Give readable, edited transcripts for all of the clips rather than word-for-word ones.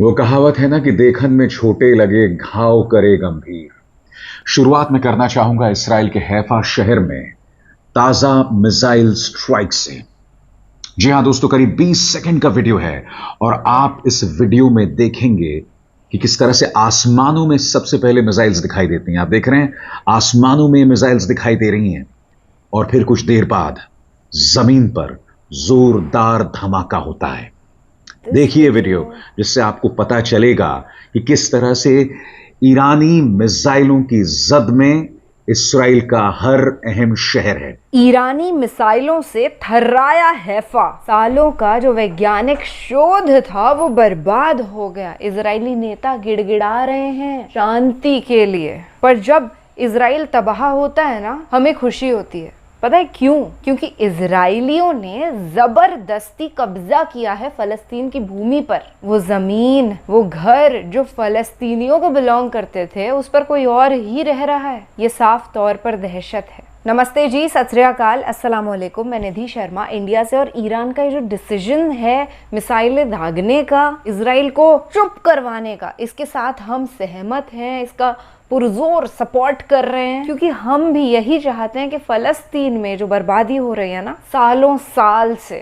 वो कहावत है ना कि देखन में छोटे लगे घाव करे गंभीर। शुरुआत में करना चाहूंगा इसराइल के हैफा शहर में ताजा मिसाइल स्ट्राइक से। जी हां दोस्तों, करीब 20 सेकंड का वीडियो है और आप इस वीडियो में देखेंगे कि किस तरह से आसमानों में सबसे पहले मिसाइल्स दिखाई देती हैं। आप देख रहे हैं आसमानों में मिसाइल्स दिखाई दे रही हैं और फिर कुछ देर बाद जमीन पर जोरदार धमाका होता है। देखिए वीडियो, जिससे आपको पता चलेगा कि किस तरह से ईरानी मिसाइलों की जद में इसराइल का हर अहम शहर है। ईरानी मिसाइलों से थर्राया हैफा। सालों का जो वैज्ञानिक शोध था वो बर्बाद हो गया। इजरायली नेता गिड़गिड़ा रहे हैं शांति के लिए, पर जब इजराइल तबाह होता है ना, हमें खुशी होती है। पता है क्यों? क्योंकि इजराइलियों ने जबरदस्ती कब्जा किया है फलस्तीन की भूमि पर। वो जमीन, वो घर जो फलस्तीनियों को बिलोंग करते थे, उस पर कोई और ही रह रहा है। ये साफ तौर पर दहशत है। नमस्ते जी, सत श्री अकाल, अस्सलाम वालेकुम। मैं निधि शर्मा इंडिया से। और ईरान का ये जो डिसीजन है मिसाइलें दागने का, इजराइल को चुप करवाने का, इसके साथ हम सहमत हैं। इसका पुरजोर सपोर्ट कर रहे हैं, क्योंकि हम भी यही चाहते हैं कि फलस्तीन में जो बर्बादी हो रही है ना सालों साल से,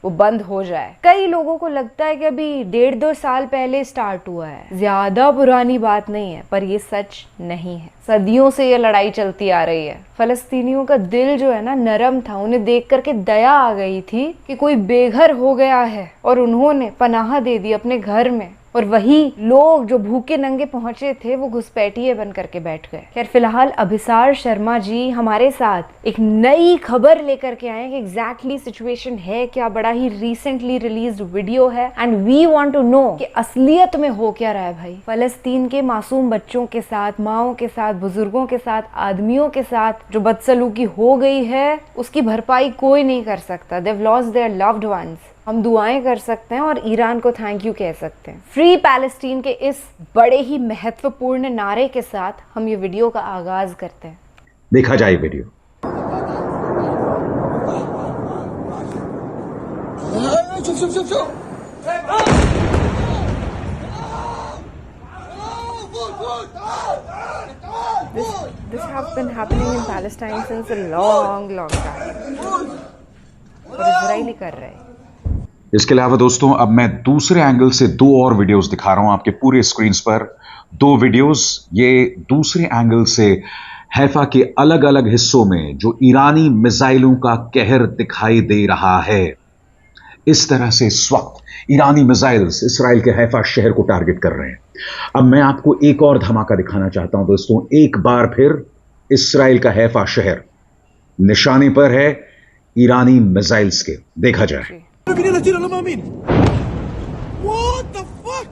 वो बंद हो जाए। कई लोगों को लगता है कि अभी 1.5-2 साल पहले स्टार्ट हुआ है, ज्यादा पुरानी बात नहीं है, पर ये सच नहीं है। सदियों से ये लड़ाई चलती आ रही है। फलस्तीनियों का दिल जो है ना नरम था, उन्हें देख करके दया आ गई थी कि कोई बेघर हो गया है और उन्होंने पनाह दे दी अपने घर में। और वही लोग जो भूखे नंगे पहुंचे थे वो घुसपैठिए बन करके बैठ गए। खैर, फिलहाल अभिसार शर्मा जी हमारे साथ एक नई खबर लेकर के आए कि एग्जैक्टली सिचुएशन है क्या। बड़ा ही रिसेंटली रिलीज्ड वीडियो है and we want to know कि असलियत में हो क्या रहा है भाई। फलस्तीन के मासूम बच्चों के साथ, माओं के साथ, बुजुर्गों के साथ, आदमियों के साथ जो बदसलूकी हो गई है, उसकी भरपाई कोई नहीं कर सकता। They have lost their loved ones. हम दुआएं कर सकते हैं और ईरान को थैंक यू कह सकते हैं। फ्री पैलेस्टीन के इस बड़े ही महत्वपूर्ण नारे के साथ हम ये वीडियो का आगाज करते हैं। देखा जाए video. This has been happening in Palestine since a long time. और इजराइल ही कर रहे हैं। इसके अलावा दोस्तों, अब मैं दूसरे एंगल से 2 और वीडियोस दिखा रहा हूं आपके पूरे स्क्रीन पर। 2 वीडियोस, ये दूसरे एंगल से हैफा के अलग अलग हिस्सों में जो ईरानी मिसाइलों का कहर दिखाई दे रहा है। इस तरह से इस वक्त ईरानी मिसाइल्स इसराइल के हैफा शहर को टारगेट कर रहे हैं। अब मैं आपको एक और धमाका दिखाना चाहता हूं दोस्तों। एक बार फिर इसराइल का हैफा शहर निशाने पर है ईरानी मिसाइल्स के। देखा जाए। What the fuck?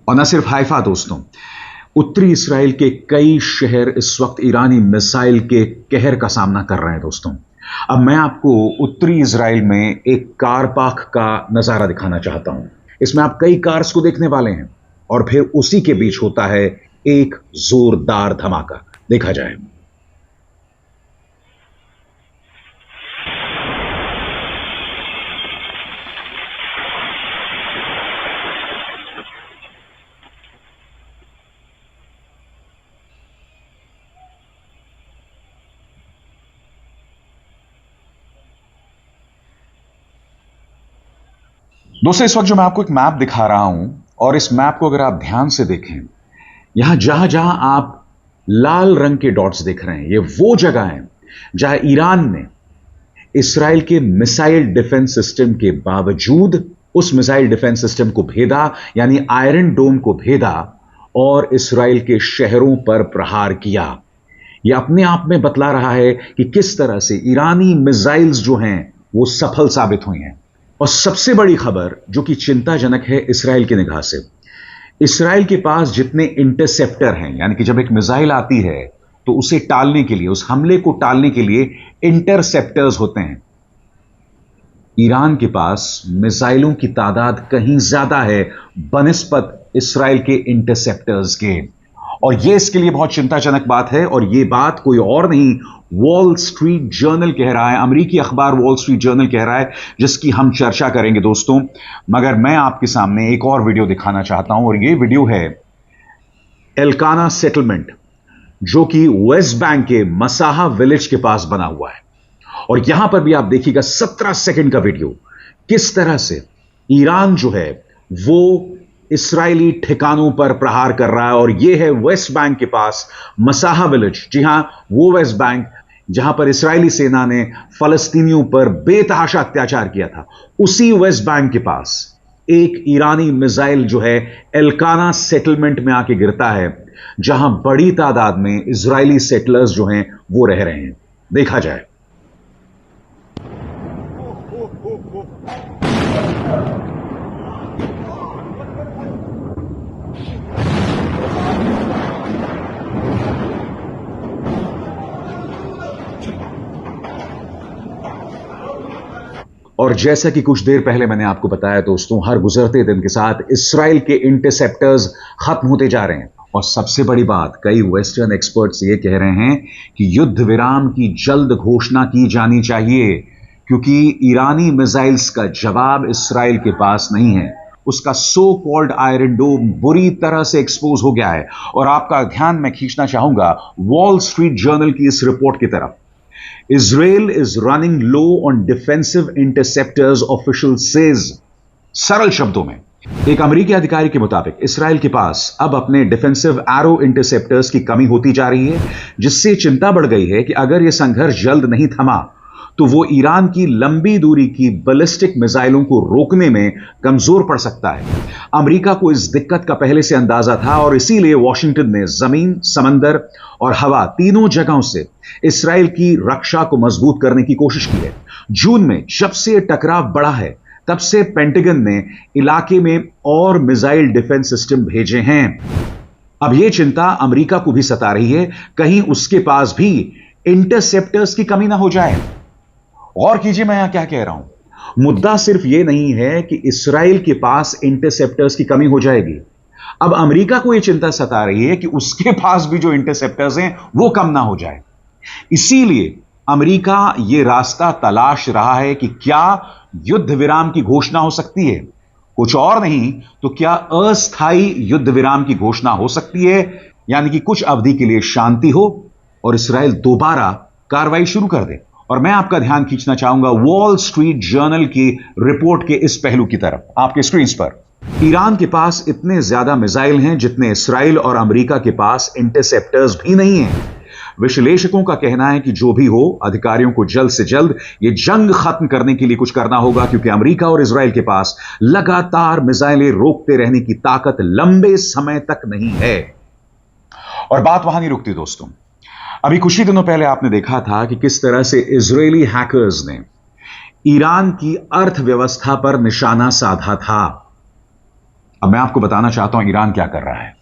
और न सिर्फ हाइफा दोस्तों, उत्तरी इसराइल के कई शहर इस वक्त ईरानी मिसाइल के कहर का सामना कर रहे हैं दोस्तों। अब मैं आपको उत्तरी इसराइल में एक कार पार्क का नजारा दिखाना चाहता हूं। इसमें आप कई कार्स को देखने वाले हैं और फिर उसी के बीच होता है एक जोरदार धमाका। देखा जाए। दोस्तों, इस वक्त जो मैं आपको एक मैप दिखा रहा हूं और इस मैप को अगर आप ध्यान से देखें, यहां जहां जहां आप लाल रंग के डॉट्स देख रहे हैं, ये वो जगह है जहां ईरान ने इसराइल के मिसाइल डिफेंस सिस्टम के बावजूद उस मिसाइल डिफेंस सिस्टम को भेदा, यानी आयरन डोम को भेदा और इसराइल के शहरों पर प्रहार किया। यह अपने आप में बतला रहा है कि किस तरह से ईरानी मिसाइल्स जो हैं वो सफल साबित हुई हैं। और सबसे बड़ी खबर जो कि चिंताजनक है इसराइल की निगाह से, इसराइल के पास जितने इंटरसेप्टर हैं, यानी कि जब एक मिसाइल आती है तो उसे टालने के लिए, उस हमले को टालने के लिए इंटरसेप्टर्स होते हैं। ईरान के पास मिसाइलों की तादाद कहीं ज्यादा है बनिस्बत इसराइल के इंटरसेप्टर्स के। और यह इसके लिए बहुत चिंताजनक बात है। और यह बात कोई और नहीं, वॉल स्ट्रीट जर्नल कह रहा है, अमेरिकी अखबार वॉल स्ट्रीट जर्नल कह रहा है, जिसकी हम चर्चा करेंगे दोस्तों। मगर मैं आपके सामने एक और वीडियो दिखाना चाहता हूं, और यह वीडियो है एल्काना सेटलमेंट, जो कि वेस्ट बैंक के मसाहा विलेज के पास बना हुआ है। और यहां पर भी आप देखिएगा 17 सेकंड का वीडियो, किस तरह से ईरान जो है वो इस्राएली ठिकानों पर प्रहार कर रहा है। और यह है वेस्ट बैंक के पास मसाहा विलेज, जी हां, वो वेस्ट बैंक जहां पर इस्राएली सेना ने फलस्तीनियों पर बेतहाशा अत्याचार किया था। उसी वेस्ट बैंक के पास एक ईरानी मिसाइल जो है एल्काना सेटलमेंट में आके गिरता है, जहां बड़ी तादाद में इजरायली सेटलर्स जो हैं वो रह रहे हैं। देखा जाए। और जैसा कि कुछ देर पहले मैंने आपको बताया दोस्तों, हर गुजरते दिन के साथ इसराइल के इंटरसेप्टर्स खत्म होते जा रहे हैं। और सबसे बड़ी बात, कई वेस्टर्न एक्सपर्ट्स ये कह रहे हैं कि युद्ध विराम की जल्द घोषणा की जानी चाहिए, क्योंकि ईरानी मिसाइल्स का जवाब इसराइल के पास नहीं है। उसका सो कॉल्ड आयरन डोम बुरी तरह से एक्सपोज हो गया है। और आपका ध्यान मैं खींचना चाहूंगा वॉल स्ट्रीट जर्नल की इस रिपोर्ट की तरफ। Israel is running low on defensive interceptors, official says। सरल शब्दों में एक अमेरिकी अधिकारी के मुताबिक इसराइल के पास अब अपने डिफेंसिव एरो इंटरसेप्टर्स की कमी होती जा रही है, जिससे चिंता बढ़ गई है कि अगर यह संघर्ष जल्द नहीं थमा तो वो ईरान की लंबी दूरी की बैलिस्टिक मिसाइलों को रोकने में कमजोर पड़ सकता है। अमेरिका को इस दिक्कत का पहले से अंदाजा था, और इसीलिए वॉशिंगटन ने जमीन, समंदर और हवा तीनों जगहों से इसराइल की रक्षा को मजबूत करने की कोशिश की है। जून में जब से टकराव बढ़ा है, तब से पेंटागन ने इलाके में और मिसाइल डिफेंस सिस्टम भेजे हैं। अब यह चिंता अमेरिका को भी सता रही है, कहीं उसके पास भी इंटरसेप्टर्स की कमी ना हो जाए। और कीजिए, मैं यहां क्या कह रहा हूं, मुद्दा सिर्फ यह नहीं है कि इसराइल के पास इंटरसेप्टर्स की कमी हो जाएगी। अब अमेरिका को यह चिंता सता रही है कि उसके पास भी जो इंटरसेप्टर्स हैं वो कम ना हो जाए। इसीलिए अमेरिका यह रास्ता तलाश रहा है कि क्या युद्ध विराम की घोषणा हो सकती है। कुछ और नहीं तो क्या अस्थायी युद्ध विराम की घोषणा हो सकती है, यानी कि कुछ अवधि के लिए शांति हो और इसराइल दोबारा कार्रवाई शुरू कर दे। और मैं आपका ध्यान खींचना चाहूंगा वॉल स्ट्रीट जर्नल की रिपोर्ट के इस पहलू की तरफ, आपके स्क्रीन पर। ईरान के पास इतने ज्यादा मिसाइल हैं जितने इसराइल और अमेरिका के पास इंटरसेप्टर्स भी नहीं हैं। विश्लेषकों का कहना है कि जो भी हो, अधिकारियों को जल्द से जल्द यह जंग खत्म करने के लिए कुछ करना होगा, क्योंकि अमेरिका और इसराइल के पास लगातार मिसाइलें रोकते रहने की ताकत लंबे समय तक नहीं है। और बात वहां नहीं रुकती दोस्तों। अभी कुछ ही दिनों पहले आपने देखा था कि किस तरह से इजरायली हैकर्स ने ईरान की अर्थव्यवस्था पर निशाना साधा था। अब मैं आपको बताना चाहता हूं ईरान क्या कर रहा है।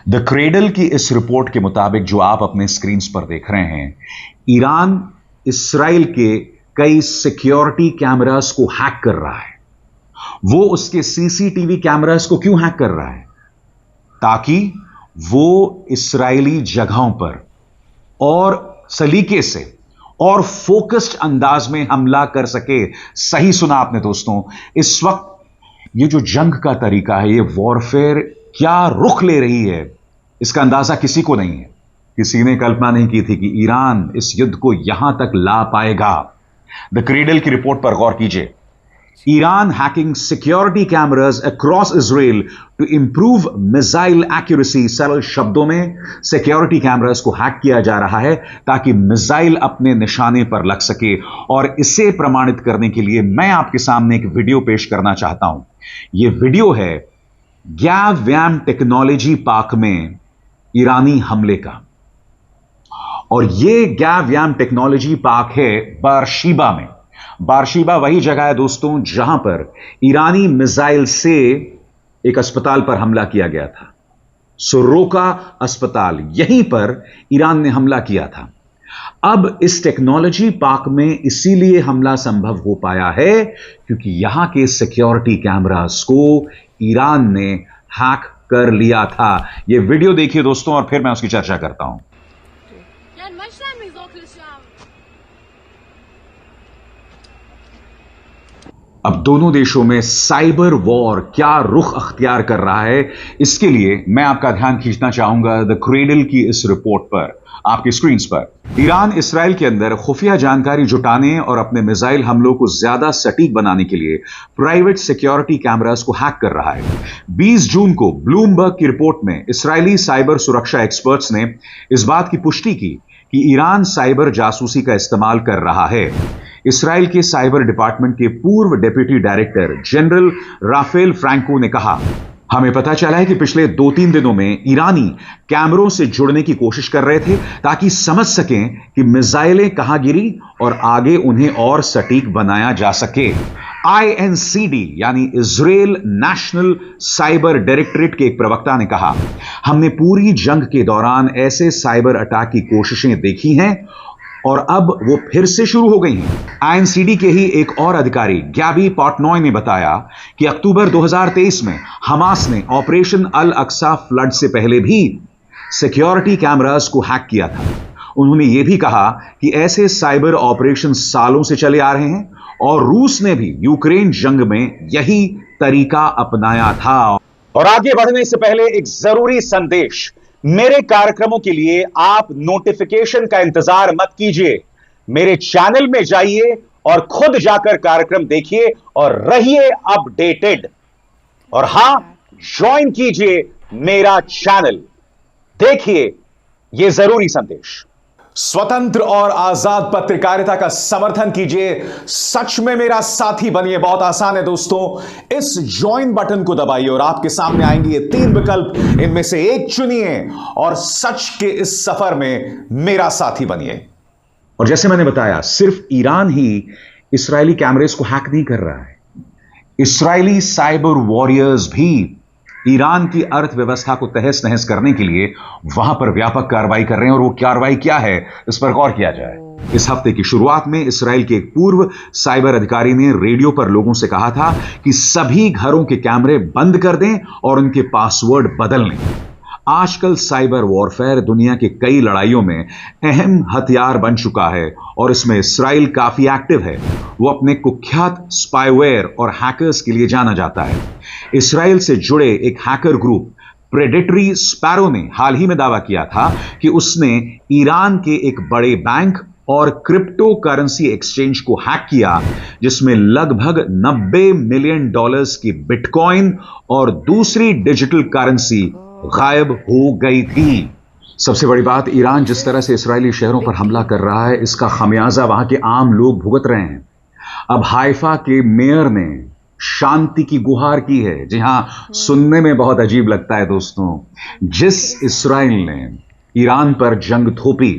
द क्रेडल की इस रिपोर्ट के मुताबिक, जो आप अपने स्क्रीन पर देख रहे हैं, ईरान इसराइल के कई सिक्योरिटी कैमरास को हैक कर रहा है। वो उसके सीसीटीवी कैमरास को क्यों हैक कर रहा है? ताकि वो इसराइली जगहों पर और सलीके से और फोकस्ड अंदाज में हमला कर सके। सही सुना आपने दोस्तों। इस वक्त ये जो जंग का तरीका है, ये वॉरफेयर क्या रुख ले रही है, इसका अंदाजा किसी को नहीं है। किसी ने कल्पना नहीं की थी कि ईरान इस युद्ध को यहां तक ला पाएगा। द क्रेडल की रिपोर्ट पर गौर कीजिए। Iran hacking security cameras across Israel to improve missile accuracy. सरल शब्दों में, सिक्योरिटी कैमरास को हैक किया जा रहा है ताकि मिसाइल अपने निशाने पर लग सके। और इसे प्रमाणित करने के लिए मैं आपके सामने एक वीडियो पेश करना चाहता हूं। यह वीडियो है गैवयाम टेक्नोलॉजी पार्क में ईरानी हमले का। और यह गैवयाम टेक्नोलॉजी पार्क है बारशीबा में। बारशीबा वही जगह है दोस्तों जहां पर ईरानी मिसाइल से एक अस्पताल पर हमला किया गया था। सोरोका अस्पताल, यहीं पर ईरान ने हमला किया था। अब इस टेक्नोलॉजी पार्क में इसीलिए हमला संभव हो पाया है क्योंकि यहां के सिक्योरिटी कैमरास को ईरान ने हैक कर लिया था। यह वीडियो देखिए दोस्तों और फिर मैं उसकी चर्चा करता हूं। अब दोनों देशों में साइबर वॉर क्या रुख अख्तियार कर रहा है, इसके लिए मैं आपका ध्यान खींचना चाहूंगा द क्रेडल की इस रिपोर्ट पर, आपकी स्क्रीन पर। ईरान इसराइल के अंदर खुफिया जानकारी जुटाने और अपने मिसाइल हमलों को ज्यादा सटीक बनाने के लिए प्राइवेट सिक्योरिटी कैमरास को हैक कर रहा है। 20 जून को ब्लूमबर्ग की रिपोर्ट में इस्राएली साइबर सुरक्षा एक्सपर्ट्स ने इस बात की पुष्टि की कि ईरान साइबर जासूसी का इस्तेमाल कर रहा है। इसराइल के साइबर डिपार्टमेंट के पूर्व deputy director general Rafael Franco ने कहा, हमें पता चला है कि पिछले 2-3 दिनों में ईरानी कैमरों से जुड़ने की कोशिश कर रहे थे ताकि समझ सकें कि मिसाइलें कहां गिरी और आगे उन्हें और सटीक बनाया जा सके। INCD यानी इजराइल नेशनल साइबर डायरेक्टरेट के एक प्रवक्ता ने कहा, हमने पूरी जंग के दौरान ऐसे साइबर अटैक की कोशिशें देखी हैं और अब वो फिर से शुरू हो गई हैं। INCD के ही एक और अधिकारी गैबी पोर्टनॉय ने बताया कि अक्टूबर 2023 में हमास ने ऑपरेशन अल अक्सा फ्लड से पहले भी सिक्योरिटी कैमरास को हैक किया था। उन्होंने यह भी कहा कि ऐसे साइबर ऑपरेशन सालों से चले आ रहे हैं और रूस ने भी यूक्रेन जंग में यही तरीका अपनाया था। और आगे बढ़ने से पहले एक जरूरी संदेश, मेरे कार्यक्रमों के लिए आप नोटिफिकेशन का इंतजार मत कीजिए, मेरे चैनल में जाइए और खुद जाकर कार्यक्रम देखिए और रहिए अपडेटेड। और हां, ज्वाइन कीजिए मेरा चैनल, देखिए यह जरूरी संदेश। स्वतंत्र और आजाद पत्रकारिता का समर्थन कीजिए, सच में मेरा साथी बनिए। बहुत आसान है दोस्तों, इस ज्वाइन बटन को दबाइए और आपके सामने आएंगे ये 3 विकल्प, इनमें से एक चुनिए और सच के इस सफर में मेरा साथी बनिए। और जैसे मैंने बताया, सिर्फ ईरान ही इस्राएली कैमरेस को हैक नहीं कर रहा है, इस्राएली साइबर वॉरियर्स भी ईरान की अर्थव्यवस्था को तहस नहस करने के लिए वहां पर व्यापक कार्रवाई कर रहे हैं। और वो कार्रवाई क्या है, इस पर गौर किया जाए। इस हफ्ते की शुरुआत में इस्राएल के एक पूर्व साइबर अधिकारी ने रेडियो पर लोगों से कहा था कि सभी घरों के कैमरे बंद कर दें और उनके पासवर्ड बदल लें। आजकल साइबर वॉरफेयर दुनिया के कई लड़ाइयों में अहम हथियार बन चुका है और इसमें इस्राएल काफी एक्टिव है। वो अपने कुख्यात स्पाईवेयर और हैकर्स के लिए जाना जाता है। इस्राएल से जुड़े एक हैकर ग्रुप प्रेडेटरी स्पैरो ने हाल ही में दावा किया था कि उसने ईरान के एक बड़े बैंक और क्रिप्टो करेंसी एक्सचेंज को हैक किया, जिसमें लगभग $90 मिलियन की बिटकॉइन और दूसरी डिजिटल करेंसी गायब हो गई थी। सबसे बड़ी बात, ईरान जिस तरह से इस्राएली शहरों पर हमला कर रहा है, इसका खमियाजा वहां के आम लोग भुगत रहे हैं। अब हाइफा के मेयर ने शांति की गुहार की है। जी हां, सुनने में बहुत अजीब लगता है दोस्तों। जिस इस्राएल ने ईरान पर जंग थोपी,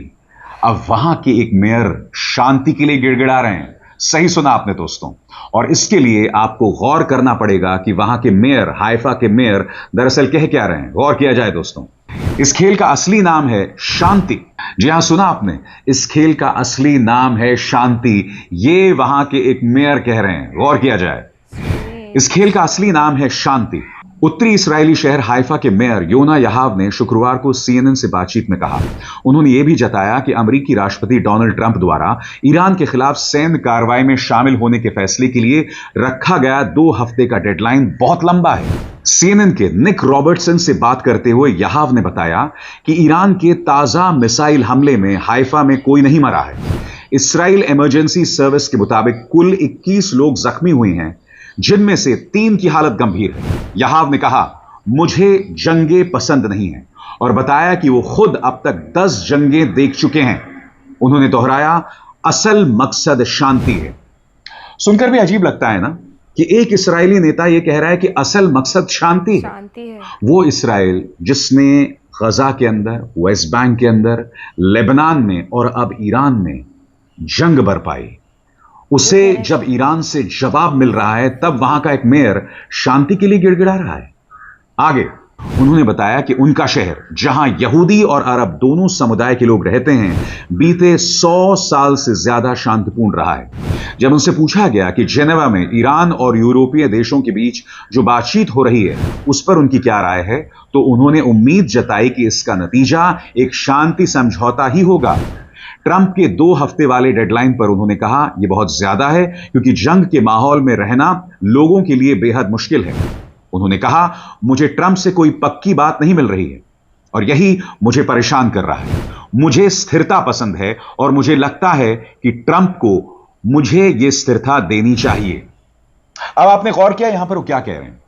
अब वहां के एक मेयर शांति के लिए गिड़गिड़ा रहे हैं। सही सुना आपने दोस्तों। और इसके लिए आपको गौर करना पड़ेगा कि वहां के मेयर, हाइफा के मेयर दरअसल कह क्या रहे हैं। गौर किया जाए दोस्तों। इस खेल का असली नाम है शांति। जी हां, सुना आपने, इस खेल का असली नाम है शांति। ये वहां के एक मेयर कह रहे हैं। गौर किया जाए, इस खेल का असली नाम है शांति। उत्तरी इस्राएली शहर हाइफा के मेयर योना याहाव ने शुक्रवार को CNN से बातचीत में कहा, उन्होंने यह भी जताया कि अमेरिकी राष्ट्रपति डोनाल्ड ट्रंप द्वारा ईरान के खिलाफ सैन्य कार्रवाई में शामिल होने के फैसले के लिए रखा गया 2 हफ्ते का डेडलाइन बहुत लंबा है। CNN के निक रॉबर्टसन से बात करते हुए याहाव ने बताया कि ईरान के ताजा मिसाइल हमले में हाइफा में कोई नहीं मरा है। इस्राएल इमरजेंसी सर्विस के मुताबिक कुल 21 लोग जख्मी हुए हैं, जिनमें से 3 की हालत गंभीर है। याहाव ने कहा, मुझे जंगें पसंद नहीं हैं और बताया कि वो खुद अब तक 10 जंगें देख चुके हैं। उन्होंने दोहराया, असल मकसद शांति है। सुनकर भी अजीब लगता है ना कि एक इस्राएली नेता यह कह रहा है कि असल मकसद शांति है। वो इस्राएल जिसने गजा के अंदर, वेस्ट बैंक के अंदर, लेबनान में और अब ईरान में जंग बरपाई, उसे जब ईरान से जवाब मिल रहा है, तब वहां का एक मेयर शांति के लिए गिड़गिड़ा रहा है। आगे उन्होंने बताया कि उनका शहर, जहां यहूदी और अरब दोनों समुदाय के लोग रहते हैं, बीते 100 साल से ज्यादा शांतिपूर्ण रहा है। जब उनसे पूछा गया कि जेनेवा में ईरान और यूरोपीय देशों के बीच जो बातचीत हो रही है, उस पर उनकी क्या राय है, तो उन्होंने उम्मीद जताई कि इसका नतीजा एक शांति समझौता ही होगा। ट्रंप के 2 हफ्ते वाले डेडलाइन पर उन्होंने कहा यह बहुत ज्यादा है क्योंकि जंग के माहौल में रहना लोगों के लिए बेहद मुश्किल है। उन्होंने कहा मुझे ट्रंप से कोई पक्की बात नहीं मिल रही है और यही मुझे परेशान कर रहा है। मुझे स्थिरता पसंद है और मुझे लगता है कि ट्रंप को मुझे यह स्थिरता देनी चाहिए। अब आपने गौर किया यहां पर वो क्या कह रहे हैं?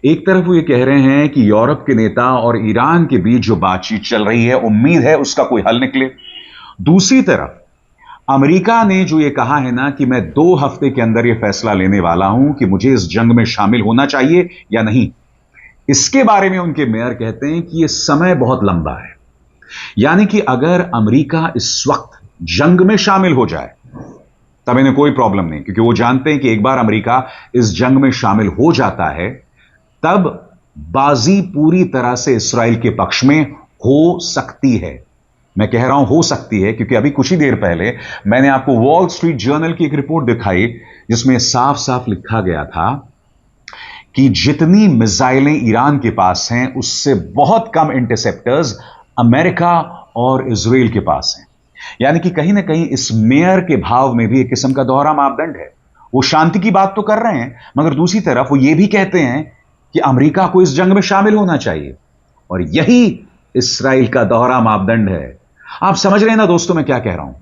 एक तरफ वो ये कह रहे हैं कि यूरोप के नेता और ईरान के बीच जो बातचीत चल रही है उम्मीद है उसका कोई हल निकले। दूसरी तरफ अमेरिका ने जो ये कहा है ना कि मैं 2 हफ्ते के अंदर ये फैसला लेने वाला हूं कि मुझे इस जंग में शामिल होना चाहिए या नहीं, इसके बारे में उनके मेयर कहते हैं कि यह समय बहुत लंबा है। यानी कि अगर अमेरिका इस वक्त जंग में शामिल हो जाए तब इन्हें कोई प्रॉब्लम नहीं, क्योंकि वो जानते हैं कि एक बार अमेरिका इस जंग में शामिल हो जाता है तब बाजी पूरी तरह से इस्राएल के पक्ष में हो सकती है। मैं कह रहा हूं हो सकती है क्योंकि अभी कुछ ही देर पहले मैंने आपको वॉल स्ट्रीट जर्नल की एक रिपोर्ट दिखाई जिसमें साफ साफ लिखा गया था कि जितनी मिसाइलें ईरान के पास हैं उससे बहुत कम इंटरसेप्टर्स अमेरिका और इजराइल के पास हैं। यानी कि कहीं ना कहीं इस मेयर के भाव में भी एक किस्म का दोहरा मापदंड है। वो शांति की बात तो कर रहे हैं मगर दूसरी तरफ वो ये भी कहते हैं कि अमेरिका को इस जंग में शामिल होना चाहिए और यही इस्राएल का दोहरा मापदंड है। आप समझ रहे हैं ना दोस्तों मैं क्या कह रहा हूं?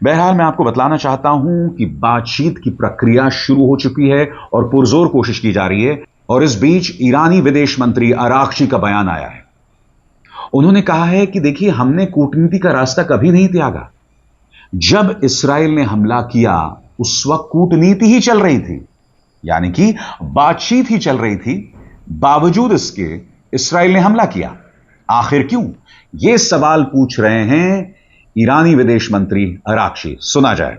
बहरहाल मैं आपको बतलाना चाहता हूं कि बातचीत की प्रक्रिया शुरू हो चुकी है और पुरजोर कोशिश की जा रही है और इस बीच ईरानी विदेश मंत्री अरागची का बयान आया है। उन्होंने कहा है कि देखिए हमने कूटनीति का रास्ता कभी नहीं त्यागा। जब इस्राएल ने हमला किया उस वक्त कूटनीति ही चल रही थी, यानी कि बातचीत ही चल रही थी, बावजूद इसके इस्राएल ने हमला किया। आखिर क्यों? यह सवाल पूछ रहे हैं ईरानी विदेश मंत्री अरागची। सुना जाए।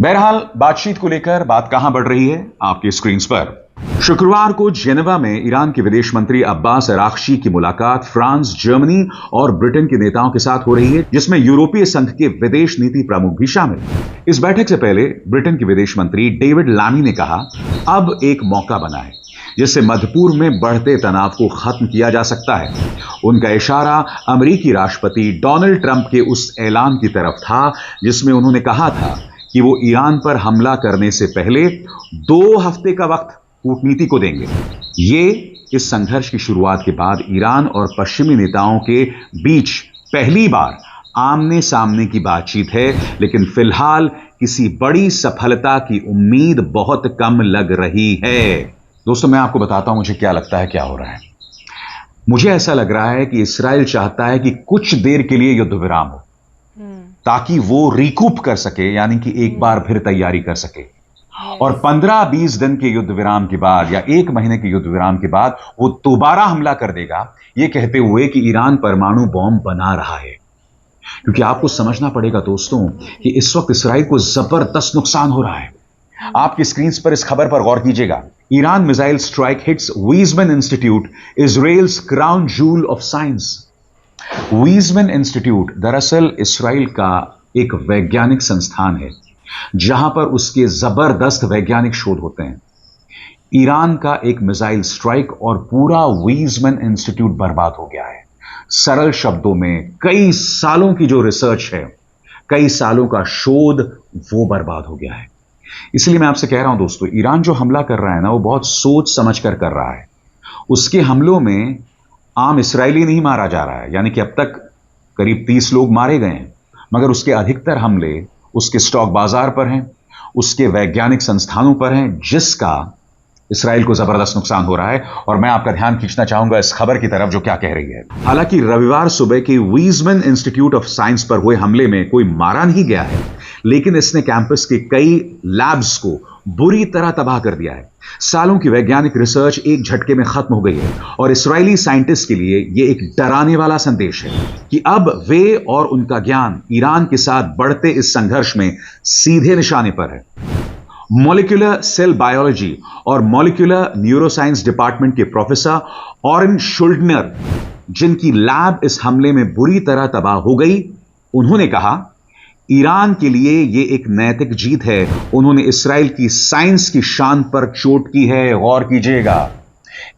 बहरहाल बातचीत को लेकर बात कहां बढ़ रही है आपकी स्क्रीन पर। शुक्रवार को जेनेवा में ईरान के विदेश मंत्री अब्बास अरागची की मुलाकात फ्रांस, जर्मनी और ब्रिटेन के नेताओं के साथ हो रही है जिसमें यूरोपीय संघ के विदेश नीति प्रमुख भी शामिल। इस बैठक से पहले ब्रिटेन के विदेश मंत्री डेविड लामी ने कहा अब एक मौका बना है जिससे मध्य पूर्व में बढ़ते तनाव को खत्म किया जा सकता है। उनका इशारा अमेरिकी राष्ट्रपति डोनाल्ड ट्रंप के उस ऐलान की तरफ था जिसमें उन्होंने कहा था कि वो ईरान पर हमला करने से पहले 2 हफ्ते का वक्त कूटनीति को देंगे। ये इस संघर्ष की शुरुआत के बाद ईरान और पश्चिमी नेताओं के बीच पहली बार आमने सामने की बातचीत है, लेकिन फिलहाल किसी बड़ी सफलता की उम्मीद बहुत कम लग रही है। दोस्तों मैं आपको बताता हूं मुझे क्या लगता है क्या हो रहा है। मुझे ऐसा लग रहा है कि इस्राएल चाहता है कि कुछ देर के लिए युद्ध विराम हो ताकि वो रिकूप कर सके, यानी कि एक बार फिर तैयारी कर सके और 15-20 दिन के युद्ध विराम के बाद या 1 महीने के युद्ध विराम के बाद वो दोबारा हमला कर देगा, ये कहते हुए कि ईरान परमाणु बॉम्ब बना रहा है। क्योंकि आपको समझना पड़ेगा दोस्तों कि इस वक्त इस्राएल को जबरदस्त नुकसान हो रहा है। आपकी स्क्रीन पर इस खबर पर गौर कीजिएगा। Iran missile strike hits Weissman institute, Israel's crown joule of science. Weissman institute दरअसल इस्राएल का एक वैज्ञानिक संस्थान है जहां पर उसके जबरदस्त वैज्ञानिक शोध होते हैं। ईरान का एक मिसाइल स्ट्राइक और पूरा वीजमैन इंस्टीट्यूट बर्बाद हो गया है। सरल शब्दों में कई सालों की जो रिसर्च है, कई सालों का शोध वो बर्बाद हो गया है। इसलिए मैं आपसे कह रहा हूं दोस्तों, ईरान जो हमला कर रहा है ना वो बहुत सोच समझ कर रहा है। उसके हमलों में आम इस्राएली नहीं मारा जा रहा है, यानी कि अब तक करीब 30 लोग मारे गए हैं, मगर उसके अधिकतर हमले उसके स्टॉक बाजार पर हैं, उसके वैज्ञानिक संस्थानों पर हैं, जिसका इस्राएल को जबरदस्त नुकसान हो रहा है। और मैं आपका ध्यान खींचना चाहूंगा इस खबर की तरफ जो क्या कह रही है। हालांकि रविवार सुबह के वीजमैन इंस्टीट्यूट ऑफ साइंस पर हुए हमले में कोई मारा नहीं गया है, लेकिन इसने कैंपस के कई लैब्स को बुरी तरह तबाह कर दिया है। सालों की वैज्ञानिक रिसर्च एक झटके में खत्म हो गई है और इस्राएली साइंटिस्ट के लिए यह एक डराने वाला संदेश है कि अब वे और उनका ज्ञान ईरान के साथ बढ़ते इस संघर्ष में सीधे निशाने पर है। मॉलिक्यूलर सेल बायोलॉजी और मॉलिक्यूलर न्यूरोसाइंस डिपार्टमेंट के प्रोफेसर ऑरेन शुल्डनर, जिनकी लैब इस हमले में बुरी तरह तबाह हो गई, उन्होंने कहा ईरान के लिए यह एक नैतिक जीत है। उन्होंने इस्राएल की साइंस की शान पर चोट की है। गौर कीजिएगा,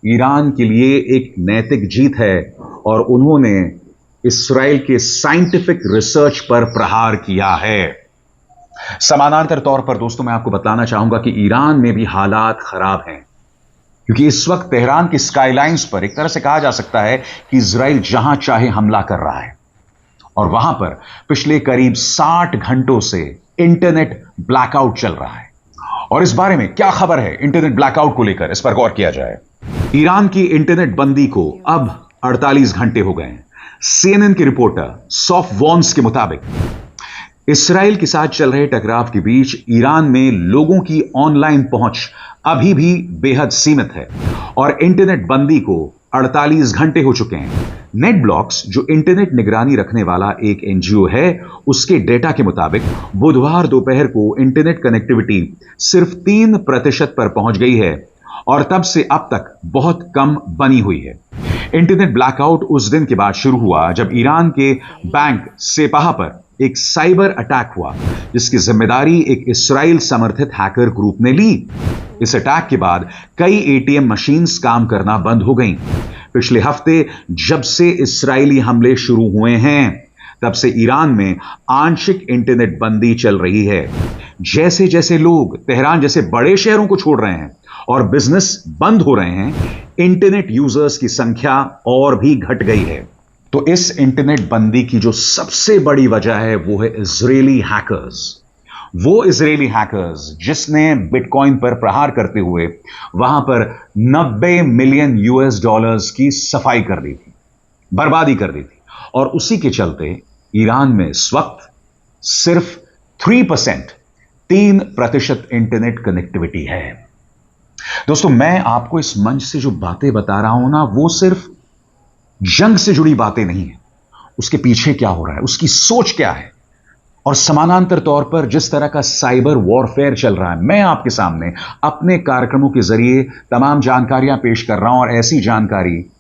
ईरान के लिए एक नैतिक जीत है और उन्होंने इस्राएल के साइंटिफिक रिसर्च पर प्रहार किया है। समानांतर तौर पर दोस्तों, मैं आपको बताना चाहूंगा कि ईरान में भी हालात खराब हैं, क्योंकि इस वक्त तेहरान की स्काईलाइंस पर एक तरह से कहा जा सकता है कि इजराइल जहां चाहे हमला कर रहा है और वहां पर पिछले करीब 60 घंटों से इंटरनेट ब्लैकआउट चल रहा है। और इस बारे में क्या खबर है इंटरनेट ब्लैकआउट को लेकर, इस पर गौर किया जाए। ईरान की इंटरनेट बंदी को अब 48 घंटे हो गए हैं। CNN के रिपोर्टर सॉफ वॉन्स के मुताबिक इस्राएल के साथ चल रहे टकराव के बीच ईरान में लोगों की ऑनलाइन पहुंच अभी भी बेहद सीमित है और इंटरनेट बंदी को 48 घंटे हो चुके हैं। नेट ब्लॉक्स, जो इंटरनेट निगरानी रखने वाला एक NGO है, उसके डेटा के मुताबिक बुधवार दोपहर को इंटरनेट कनेक्टिविटी सिर्फ 3% पर पहुंच गई है और तब से अब तक बहुत कम बनी हुई है। इंटरनेट ब्लैकआउट उस दिन के बाद शुरू हुआ जब ईरान के बैंक सेपाह पर एक साइबर अटैक हुआ, जिसकी जिम्मेदारी एक इस्राइल समर्थित हैकर ग्रुप ने ली। इस अटैक के बाद कई ATM मशीन्स काम करना बंद हो गईं। पिछले हफ्ते जब से इस्राइली हमले शुरू हुए हैं, तब से ईरान में आंशिक इंटरनेट बंदी चल रही है। जैसे जैसे लोग तेहरान जैसे बड़े शहरों को छोड़ रहे हैं और बिजनेस बंद हो रहे हैं, इंटरनेट यूजर्स की संख्या और भी घट गई है। तो इस इंटरनेट बंदी की जो सबसे बड़ी वजह है वो है इजरायली हैकर्स। वो इजरायली हैकर्स जिसने बिटकॉइन पर प्रहार करते हुए वहां पर $90 मिलियन की सफाई कर दी थी, बर्बादी कर दी थी। और उसी के चलते ईरान में इस वक्त सिर्फ 3% इंटरनेट कनेक्टिविटी है। दोस्तों, मैं आपको इस मंच से जो बातें बता रहा हूं ना, वो सिर्फ जंग से जुड़ी बातें नहीं है। उसके पीछे क्या हो रहा है, उसकी सोच क्या है, और समानांतर तौर पर जिस तरह का साइबर वॉरफेयर चल रहा है, मैं आपके सामने अपने कार्यक्रमों के जरिए तमाम जानकारियां पेश कर रहा हूं। और ऐसी जानकारी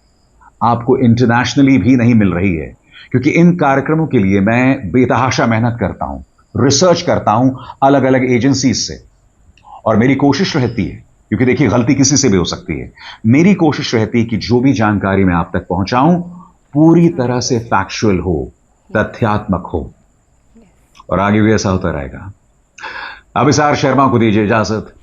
आपको इंटरनेशनली भी नहीं मिल रही है, क्योंकि इन कार्यक्रमों के लिए मैं बेतहाशा मेहनत करता हूं, रिसर्च करता हूं अलग अलग एजेंसीज से। और मेरी कोशिश रहती है, क्योंकि देखिए गलती किसी से भी हो सकती है, मेरी कोशिश रहती है कि जो भी जानकारी मैं आप तक पहुंचाऊं पूरी तरह से फैक्चुअल हो, तथ्यात्मक हो, और आगे भी ऐसा होता रहेगा। अभिसार शर्मा को दीजिए इजाजत।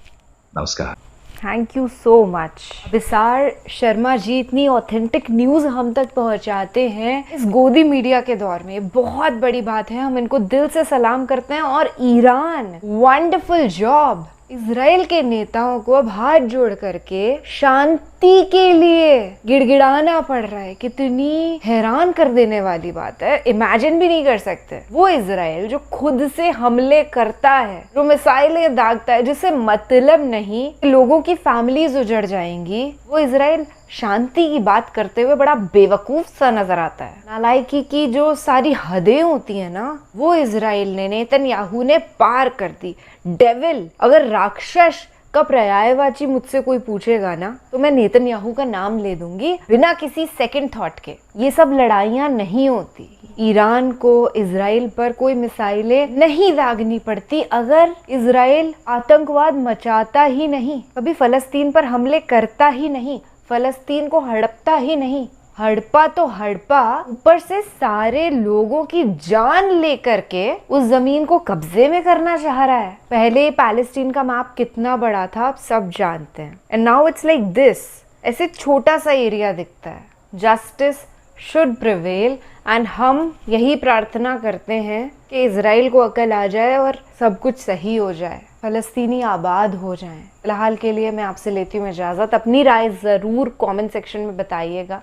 नमस्कार। Thank you so much Abhisar Sharma ji. इतनी ऑथेंटिक न्यूज़ हम तक पहुंचाते हैं इस गोदी मीडिया के दौर में, बहुत बड़ी बात है। हम इनको दिल से सलाम करते हैं। और ईरान, वंडरफुल जॉब। इजराइल के नेताओं को अब हाथ जोड़ करके शांति के लिए गिड़गिड़ाना पड़ रहा है। कितनी हैरान कर देने वाली बात है, इमेजिन भी नहीं कर सकते। वो इजराइल जो खुद से हमले करता है, जो मिसाइलें दागता है, जिसे मतलब नहीं लोगों की फैमिलीज उजड़ जाएंगी, वो इजराइल शांति की बात करते हुए बड़ा बेवकूफ सा नजर आता है। नालायकी की जो सारी हदें होती है ना, वो इजराइल ने, नेतन्याहू ने पार कर दी। डेविल, अगर राक्षस का पर्यायवाची मुझसे कोई पूछेगा ना, तो मैं नेतन्याहू का नाम ले दूंगी बिना किसी सेकंड थॉट के। ये सब लड़ाइयाँ नहीं होती। ईरान को इजराइल पर कोई मिसाइलें नहीं दागनी पड़ती अगर इजराइल आतंकवाद मचाता ही नहीं, कभी फलस्तीन पर हमले करता ही नहीं, फलस्तीन को हड़पता ही नहीं। हड़पा तो हड़पा, ऊपर से सारे लोगों की जान लेकर के उस जमीन को कब्जे में करना चाह रहा है। पहले पैलेस्टीन का मैप कितना बड़ा था आप सब जानते हैं, and now it's like this. ऐसे छोटा सा एरिया दिखता है। जस्टिस शुड प्रिवेल, एंड हम यही प्रार्थना करते हैं कि इजराइल को अकल आ जाए और सब कुछ सही हो जाए, फलस्तीनी आबाद हो जाएं। फिलहाल के लिए मैं आपसे लेती हूँ इजाज़त। अपनी राय ज़रूर कमेंट सेक्शन में बताइएगा।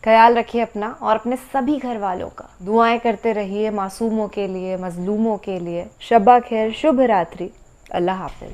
ख्याल रखिए अपना और अपने सभी घर वालों का। दुआएं करते रहिए मासूमों के लिए, मजलूमों के लिए। शब्बा खैर, शुभ रात्रि, अल्लाह हाफिज।